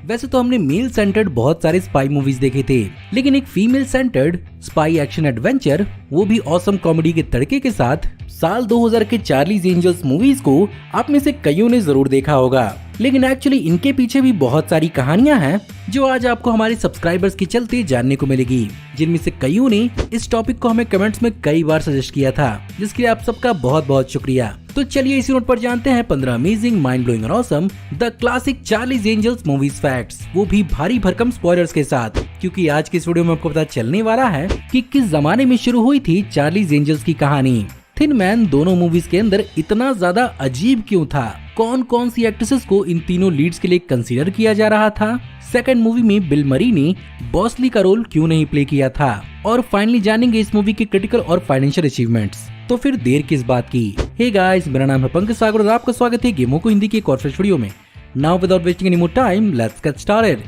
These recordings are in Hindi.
वैसे तो हमने मेल सेंटर्ड बहुत सारे स्पाई मूवीज देखे थे, लेकिन एक female centred spy action adventure, वो भी ऑसम कॉमेडी के तड़के के साथ, साल 2000 के चार्लीज एंजल्स मूवीज को आप में से कईयों ने जरूर देखा होगा। लेकिन एक्चुअली इनके पीछे भी बहुत सारी कहानियां हैं जो आज आपको हमारे सब्सक्राइबर्स के चलते जानने को मिलेगी, जिनमें से कईयों ने इस टॉपिक को हमें कमेंट्स में कई बार सजेस्ट किया था, जिसके लिए आप सबका बहुत बहुत शुक्रिया। तो चलिए इसी नोट पर जानते हैं 15 अमेजिंग, माइंड ब्लोइंग और awesome the classic Charlie's Angels movies facts, वो भी भारी भरकम स्पॉयलर्स के साथ, क्योंकि आज के इस वीडियो में आपको पता चलने वाला है कि किस जमाने में शुरू हुई थी चार्लीज एंजल्स की कहानी। थिन मैन दोनों मूवीज के अंदर इतना ज्यादा अजीब क्यों था, कौन कौन सी एक्ट्रेसेस को इन तीनों लीड्स के लिए कंसीडर किया जा रहा था, सेकंड मूवी में बिल मरी ने बॉसली का रोल क्यों नहीं प्ले किया था, और फाइनली जानेंगे इस मूवी के क्रिटिकल और फाइनेंशियल अचीवमेंट्स। तो फिर देर किस बात की। हे गाइस, मेरा नाम है पंकज सागर और आपका स्वागत है गेमों को हिंदी की एक और फ्रेश वीडियो में। Now without wasting any more time, let's get started.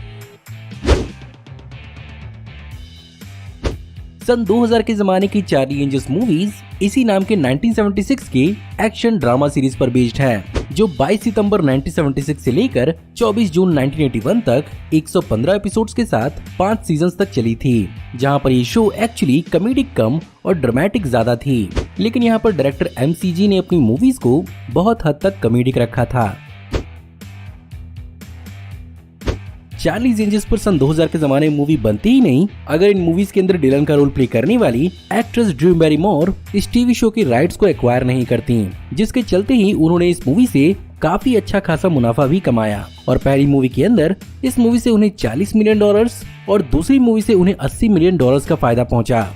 सन 2000 के जमाने की चार्ली एंजल्स मूवीज इसी नाम के 1976 के एक्शन ड्रामा सीरीज पर बेस्ड है, जो 22 सितंबर 1976 से लेकर 24 जून 1981 तक 115 एपिसोड्स के साथ 5 सीजन्स तक चली थी, जहां पर ये शो एक्चुअली कॉमेडिक कम और ड्रामेटिक ज्यादा थी, लेकिन यहां पर डायरेक्टर MCG ने अपनी मूवीज को बहुत हद तक कॉमेडिक रखा था। चार्लीज एंजल्स पर सन 2000 के जमाने में मूवी बनती ही नहीं अगर इन मूवीज के अंदर डिलन का रोल प्ले करने वाली एक्ट्रेस ड्रू बैरिमोर इस टीवी शो के राइट्स को एक्वायर नहीं करती, जिसके चलते ही उन्होंने इस मूवी से काफी अच्छा खासा मुनाफा भी कमाया। और पहली मूवी के अंदर इस मूवी से उन्हें $40 मिलियन और दूसरी मूवी से उन्हें $80 मिलियन का फायदा पहुंचा।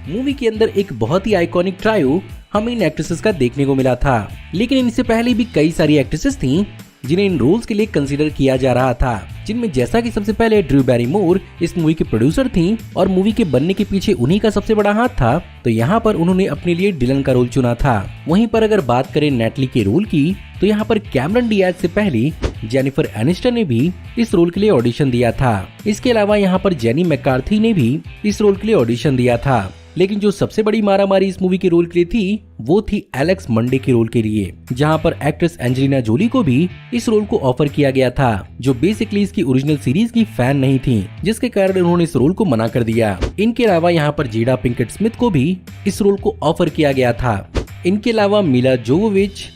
मूवी के अंदर एक बहुत ही आइकॉनिक ट्रायो हमें इन एक्ट्रेसेस का देखने को मिला था, लेकिन इनसे पहले भी कई सारी एक्ट्रेसेस थीं जिन्हें इन रोल्स के लिए कंसीडर किया जा रहा था, जिनमें जैसा कि सबसे पहले ड्रू बैरिमोर इस मूवी के प्रोड्यूसर थीं और मूवी के बनने के पीछे उन्हीं का सबसे बड़ा हाथ था, तो यहाँ पर उन्होंने अपने लिए डिलन का रोल चुना था। वहीं पर अगर बात करें नेटली के रोल की, तो यहाँ पर कैमरन डियाज से पहले जेनिफर एनिस्टन ने भी इस रोल के लिए ऑडिशन दिया था। इसके अलावा यहाँ पर जेनी मैकार्थी ने भी इस रोल के लिए ऑडिशन दिया था, लेकिन जो सबसे बड़ी मारामारी इस मूवी के रोल के लिए थी वो थी एलेक्स मंडे के रोल के लिए, जहां पर एक्ट्रेस एंजेलिना जोली को भी इस रोल को ऑफर किया गया था, जो बेसिकली इसकी ओरिजिनल सीरीज की फैन नहीं थी, जिसके कारण उन्होंने इस रोल को मना कर दिया। इनके अलावा यहाँ पर जेडा पिंकेट स्मिथ को भी इस रोल को ऑफर किया गया था। इनके अलावा Milla Jovovich,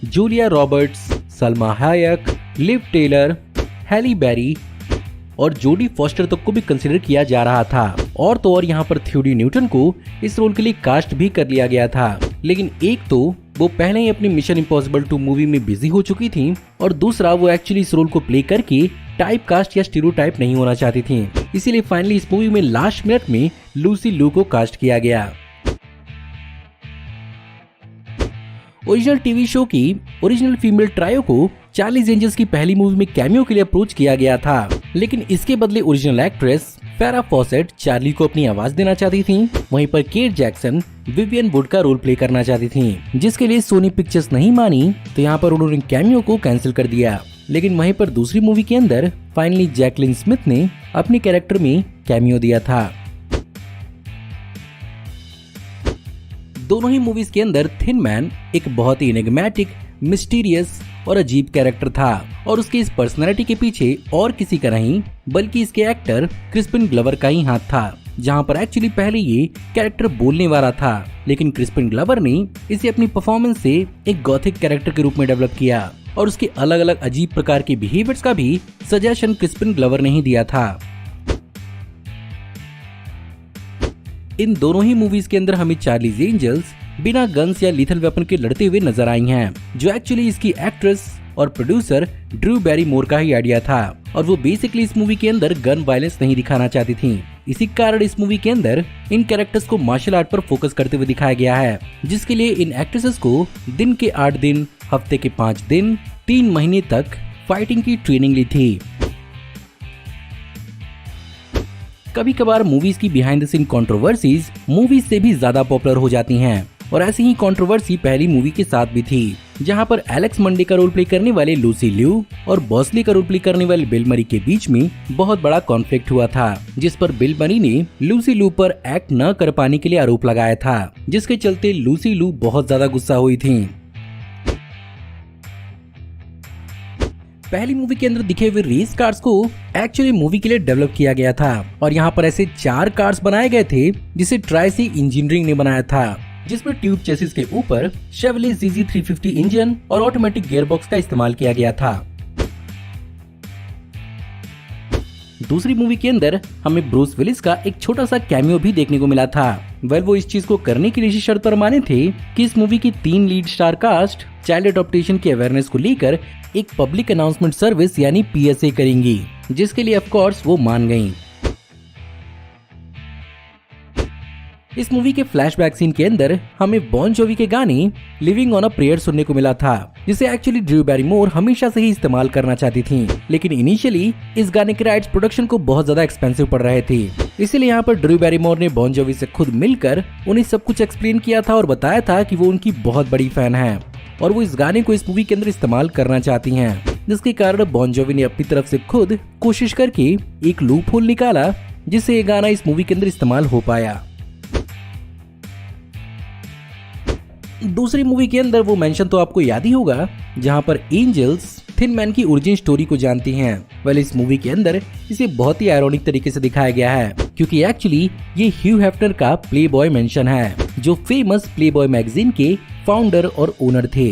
Julia Roberts, Salma Hayek, Liv Tyler, Halle Berry और जोडी फॉस्टर तक को भी कंसीडर किया जा रहा था। और तो और यहाँ पर थ्यूडी न्यूटन को इस रोल के लिए कास्ट भी कर लिया गया था, लेकिन एक तो वो पहले ही अपनी मिशन इम्पॉसिबल 2 मूवी में बिजी हो चुकी थी, और दूसरा वो एक्चुअली इस रोल को प्ले करके टाइप कास्ट या स्टीरियोटाइप नहीं होना चाहती थी। इसीलिए फाइनली इस मूवी में लास्ट मिनट में लूसी लू को कास्ट किया गया। ओरिजिनल टीवी शो की ओरिजिनल फीमेल ट्रायो को चार्लीज एंजल्स की पहली मूवी में कैमियो के लिए अप्रोच किया गया था, लेकिन इसके बदले ओरिजिनल एक्ट्रेस फेरा फॉसेट चार्ली को अपनी आवाज देना चाहती थी। वहीं पर केट जैक्सन विवियन वुड का रोल प्ले करना चाहती थी, जिसके लिए सोनी पिक्चर्स नहीं मानी, तो यहाँ पर उन्होंने कैमियो को कैंसिल कर दिया। लेकिन वहीं पर दूसरी मूवी के अंदर फाइनली जैकलिन स्मिथ ने अपने कैरेक्टर में कैमियो दिया था। दोनों ही मूवीज के अंदर थिन मैन एक बहुत ही एनिग्मेटिक, मिस्टीरियस और अजीब कैरेक्टर था, और उसकी इस पर्सनैलिटी के पीछे और किसी का नहीं बल्कि इसके एक्टर क्रिस्पिन ग्लवर का ही हाथ था, जहां पर एक्चुअली पहले ये कैरेक्टर बोलने वाला था, लेकिन क्रिस्पिन ग्लवर ने इसे अपनी परफॉर्मेंस से एक गॉथिक कैरेक्टर के रूप में डेवलप किया, और उसके अलग अलग अजीब प्रकार के बिहेवियर्स का भी सजेशन क्रिस्पिन ग्लवर ने ही दिया था। इन दोनों ही मूवीज के अंदर हमें चार्लीज एंजल्स बिना गन्स या लीथल वेपन के लड़ते हुए नजर आई हैं, जो एक्चुअली इसकी एक्ट्रेस और प्रोड्यूसर ड्रू बैरिमोर का ही आइडिया था, और वो बेसिकली इस मूवी के अंदर गन वायलेंस नहीं दिखाना चाहती थी। इसी कारण इस मूवी के अंदर इन कैरेक्टर्स को मार्शल आर्ट पर फोकस करते हुए दिखाया गया है, जिसके लिए इन एक्ट्रेसेस को दिन के 8 दिन, हफ्ते के 5 दिन, 3 महीने तक फाइटिंग की ट्रेनिंग ली थी। कभी कभार मूवीज की behind the scene controversies movies से भी ज्यादा पॉपुलर हो जाती हैं, और ऐसी ही कंट्रोवर्सी पहली मूवी के साथ भी थी, जहां पर एलेक्स मंडे का रोल प्ले करने वाले लूसी ल्यू और बॉसली का रोल प्ले करने वाले बिल मरी के बीच में बहुत बड़ा कॉन्फ्लिक्ट हुआ था, जिस पर बिल मरी ने लूसी ल्यू पर एक्ट न कर पाने के लिए आरोप लगाया था, जिसके चलते लूसी ल्यू बहुत ज्यादा गुस्सा हुई थी। पहली मूवी के अंदर दिखे हुए रेस कार्स को एक्चुअली मूवी के लिए डेवलप किया गया था और यहाँ पर ऐसे 4 कार्स बनाए गए थे जिसे ट्राइसी इंजीनियरिंग ने बनाया था, जिसमें ट्यूब चेसिस के ऊपर शेवले ZZ350 इंजन और ऑटोमेटिक गियरबॉक्स का इस्तेमाल किया गया था। दूसरी मूवी के अंदर हमें ब्रूस विलिस का एक छोटा सा कैमियो भी देखने को मिला था। वो इस चीज को करने के लिए शर्त पर माने थे कि इस मूवी की 3 lead star cast child adoption की अवेयरनेस को लेकर एक पब्लिक अनाउंसमेंट सर्विस यानी PSA करेंगी, जिसके लिए ऑफ कोर्स वो मान गयी। इस मूवी के फ्लैशबैक सीन के अंदर हमें बॉन जोवी के गाने लिविंग ऑन अ प्रेयर सुनने को मिला था, जिसे एक्चुअली ड्रू बैरीमोर हमेशा से ही इस्तेमाल करना चाहती थी, लेकिन इनिशियली इस गाने के राइट्स प्रोडक्शन को बहुत ज्यादा एक्सपेंसिव पड़ रहे थे। इसीलिए यहाँ पर ड्रू बैरीमोर ने बॉन जोवी से खुद मिलकर उन्हें सब कुछ एक्सप्लेन किया था और बताया था कि वो उनकी बहुत बड़ी फैन है और वो इस गाने को इस मूवी के अंदर इस्तेमाल करना चाहती हैं, जिसके कारण बॉन जोवी ने अपनी तरफ से खुद कोशिश करके एक लूप होल निकाला जिससे ये गाना इस मूवी के अंदर इस्तेमाल हो पाया। दूसरी मूवी के अंदर वो मेंशन तो आपको याद ही होगा जहां पर एंजल्स थिन मैन की ओरिजिन स्टोरी को जानती हैं। इस मूवी के अंदर इसे बहुत ही आयरॉनिक तरीके से दिखाया गया है क्योंकि एक्चुअली ये ह्यू हेफनर का प्लेबॉय मेंशन है, जो फेमस प्लेबॉय मैगजीन के फाउंडर और ओनर थे।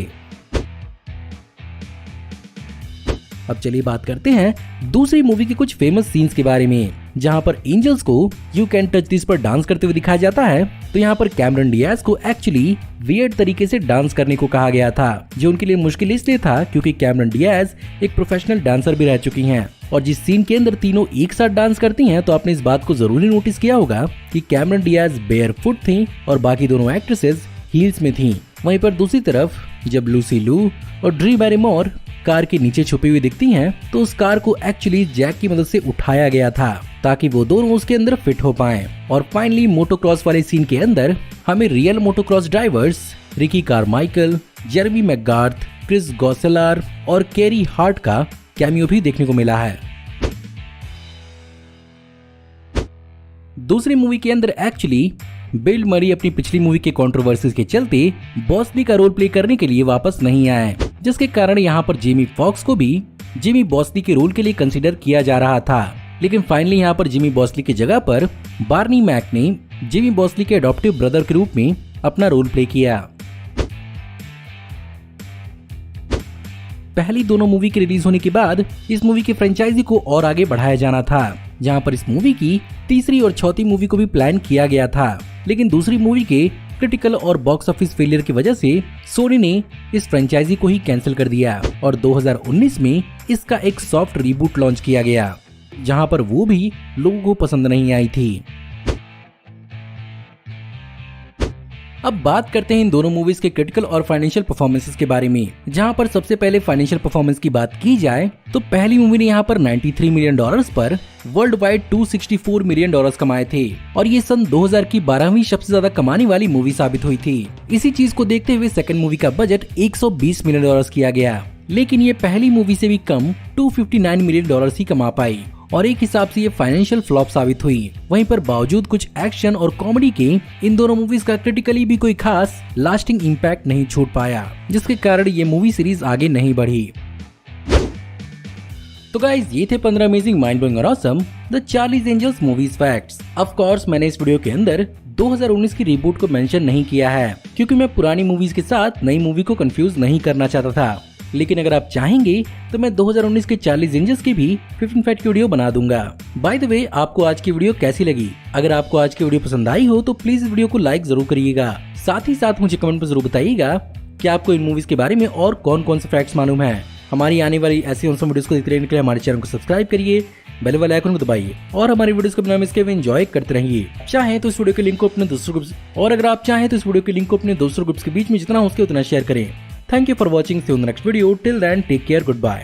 अब चलिए बात करते हैं दूसरी मूवी के कुछ फेमस सीन्स के बारे में, जहां पर एंजल्स को यू कैन टच दिस पर डांस करते हुए दिखाया जाता है। तो यहाँ पर कैमरन डियाज को एक्चुअली वियर्ड तरीके से डांस करने को कहा गया था, जो उनके लिए मुश्किल इसलिए था क्योंकि कैमरन डियाज एक प्रोफेशनल डांसर भी रह चुकी हैं और जिस सीन के अंदर तीनों एक साथ डांस करती हैं तो आपने इस बात को जरूरी नोटिस किया होगा कि कैमरन डियाज बेयर फुट थी और बाकी दोनों एक्ट्रेसेस हील्स में थी। वहीं पर दूसरी तरफ जब लूसी लू और ड्रू बैरीमोर कार के नीचे छुपी हुई दिखती हैं तो उस कार को एक्चुअली जैक की मदद से उठाया गया था ताकि वो दोनों उसके अंदर फिट हो पाएं। और फाइनली मोटोक्रॉस वाले सीन के अंदर हमें real motocross drivers Ricky Carmichael, Jeremy McGrath, Chris Gosselaar और केरी हार्ट का कैमियो भी देखने को मिला है। दूसरी मूवी के अंदर एक्चुअली बिल मरी अपनी पिछली मूवी के कंट्रोवर्सीज के चलते बॉसली का रोल प्ले करने के लिए वापस नहीं आए, जिसके कारण यहाँ पर जेमी फॉक्स को भी जिमी बॉसली के रोल के लिए कंसीडर किया जा रहा था, लेकिन फाइनली यहाँ पर जिमी बॉसली की जगह पर बार्नी मैक ने जिमी बॉसली के अडॉप्टिव ब्रदर के रूप में अपना रोल प्ले किया। पहली दोनों मूवी के रिलीज होने के बाद इस मूवी की फ्रेंचाइजी को और आगे बढ़ाया जाना था, जहां पर इस मूवी की तीसरी और चौथी मूवी को भी प्लान किया गया था, लेकिन दूसरी मूवी के क्रिटिकल और बॉक्स ऑफिस फेलियर की वजह से सोनी ने इस फ्रेंचाइजी को ही कैंसिल कर दिया और 2019 में इसका एक सॉफ्ट रीबूट लॉन्च किया गया, जहां पर वो भी लोगों को पसंद नहीं आई थी। अब बात करते हैं इन दोनों मूवीज के क्रिटिकल और फाइनेंशियल परफॉर्मेंसेस के बारे में, जहां पर सबसे पहले फाइनेंशियल परफॉर्मेंस की बात की जाए तो पहली मूवी ने यहां पर $93 मिलियन पर वर्ल्ड वाइड $264 मिलियन कमाए थे और ये सन 2000 की 12वीं सबसे ज्यादा कमाने वाली मूवी साबित हुई थी। इसी चीज को देखते हुए सेकंड मूवी का बजट $120 मिलियन किया गया, लेकिन ये पहली मूवी से भी कम $259 मिलियन ही कमा पाई और एक हिसाब से ये फाइनेंशियल फ्लॉप साबित हुई। वहीं पर बावजूद कुछ एक्शन और कॉमेडी के इन दोनों मूवीज का क्रिटिकली भी कोई खास लास्टिंग इम्पैक्ट नहीं छोड़ पाया, जिसके कारण ये मूवी सीरीज आगे नहीं बढ़ी। तो गाइस, ये थे 15 अमेजिंग माइंड ब्लोइंग और awesome the Charlie's Angels movies facts. Of course मैंने इस वीडियो के अंदर 2019 की रिबूट को मेंशन नहीं किया है क्योंकि मैं पुरानी मूवीज के साथ नई मूवी को कंफ्यूज नहीं करना चाहता था, लेकिन अगर आप चाहेंगे तो मैं 2019 के चार्लीज एंजल्स की भी 15 फैक्ट की वीडियो बना दूंगा। बाय द वे, आपको आज की वीडियो कैसी लगी? अगर आपको आज की वीडियो पसंद आई हो तो प्लीज इस वीडियो को लाइक जरूर करिएगा। साथ ही साथ मुझे कमेंट पर जरूर बताइएगा कि आपको इन मूवीज के बारे में और कौन कौन से फैक्ट्स मालूम है। हमारी आने वाली ऐसी ऑसम वीडियोस को देखते रहने के लिए हमारे चैनल को सब्सक्राइब करिए, बेल वाले आइकन को दबाइए और हमारी वीडियोस को बिना मिस किए एंजॉय करते रहिए। चाहे तो इस वीडियो के लिंक को अपने दोस्तों ग्रुप्स के बीच में जितना हो सके उतना शेयर करें। Thank you for watching. See you in the next video. Till then, take care. Goodbye.